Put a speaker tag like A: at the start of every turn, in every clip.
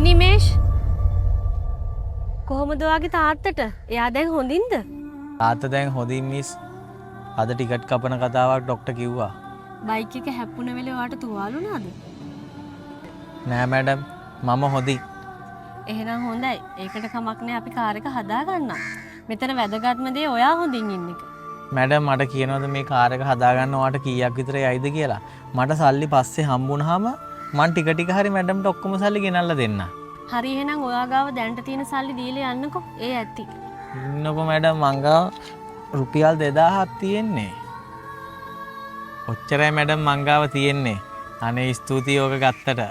A: නිමේෂ් කොහොමද ඔයාගේ තාත්තට? එයා දැන් හොඳින්ද?
B: තාත්තා දැන් හොඳින් මිස්. අද ටිකට් කපන කතාවක් ડોක්ටර් කිව්වා.
A: බයික් එක හැප්පුණ වෙලේ ඔයාට තුවාල වුණාද?
B: නෑ මැඩම් මම හොඳින්.
A: එහෙනම් හොඳයි. ඒකට කමක් නෑ අපි කාර් එක හදා ගන්නම්. මෙතන වැදගත්ම දේ ඔයා හොඳින් ඉන්න එක.
B: මැඩම් මට කියනවද මේ කාර් එක හදාගන්න ඔයාට කීයක් විතර යයිද කියලා? මට සල්ලි පස්සේ හම්බුනහම මං ටික ටික හරි මැඩම්ට ඔක්කොම සල්ලි ගෙනල්ලා දෙන්න.
A: හරි එහෙනම් ඔයා ගාව දැන්ට තියෙන සල්ලි දීලා යන්නකෝ. ඒ ඇති.
B: ඉන්නකෝ මැඩම් මං ගාව රුපියල් 2000ක් තියෙන්නේ. ඔච්චරයි මැඩම් මං ගාව තියෙන්නේ. අනේ ස්තුතියි ඕක ගත්තට.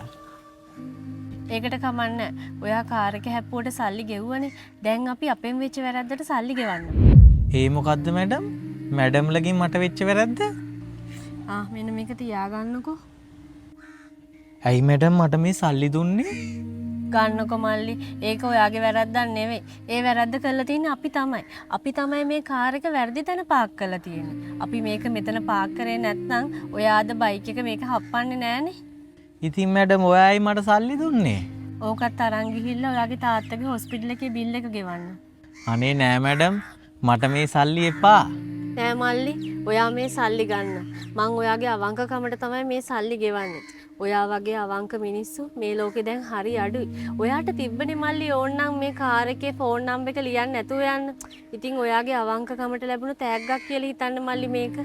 A: ඒකට කමන්න. ඔයා කාර් එක හැප්පුවට සල්ලි ගෙව්වනේ. දැන් අපි අපෙන් වෙච්ච වැරද්දට සල්ලි ගෙවන්න.
B: ඒ මොකද්ද මැඩම්? මැඩම්ලගෙන් මට වෙච්ච වැරද්ද?
A: මෙන්න මේක තියාගන්නකෝ.
B: ඇයි මැඩම් මට මේ සල්ලි දුන්නේ?
A: ගන්නකො මල්ලි. ඒක ඔයාගේ වැරද්දක් නෙවෙයි. ඒ වැරද්ද කරලා තියෙන්නේ අපි තමයි. අපි තමයි මේ කාර් එක වැරදි තැන පාක් කරලා තියෙන්නේ. අපි මේක මෙතන පාක් කරේ නැත්නම් ඔයාද බයික් එක මේක හප්පන්නේ නෑනේ.
B: ඉතින් මැඩම් ඔයායි මට සල්ලි දුන්නේ.
A: ඕකත් අරන් ගිහිල්ලා ඔයාගේ තාත්තගේ හොස්පිටල් එකේ බිල් එක ගෙවන්න.
B: අනේ නෑ මැඩම් මට මේ සල්ලි එපා.
A: නෑ මල්ලි, ඔයා මේ සල්ලි ගන්න. මං ඔයාගේ අවංකකමට තමයි මේ සල්ලි ගෙවන්නේ. ඔයා වගේ අවංක මිනිස්සු මේ ලෝකේ දැන් හරි අඩුයි. ඔයාට තිබ්බනේ මල්ලි ඕන්නම් මේ කාර් එකේ ෆෝන් නම්බර් එක ලියන්න නැතුව යන්න. ඉතින් ඔයාගේ අවංකකමට ලැබුණු තෑග්ගක් කියලා හිතන්න මල්ලි මේක.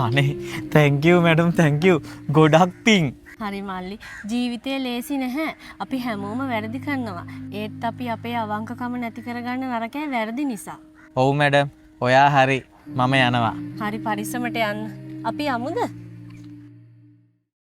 B: අනේ thank you madam thank you. ගොඩක් පිං.
A: හරි මල්ලි, ජීවිතේ ලේසි නැහැ. අපි හැමෝම වැරදි කරනවා. ඒත් අපි අපේ අවංකකම නැති කරගන්න නරකයි වැරදි නිසා.
B: ඔව් මැඩම් ඔයා හරි. මම යනවා.
A: හරි පරිස්සමට යන්න. අපි යමුද?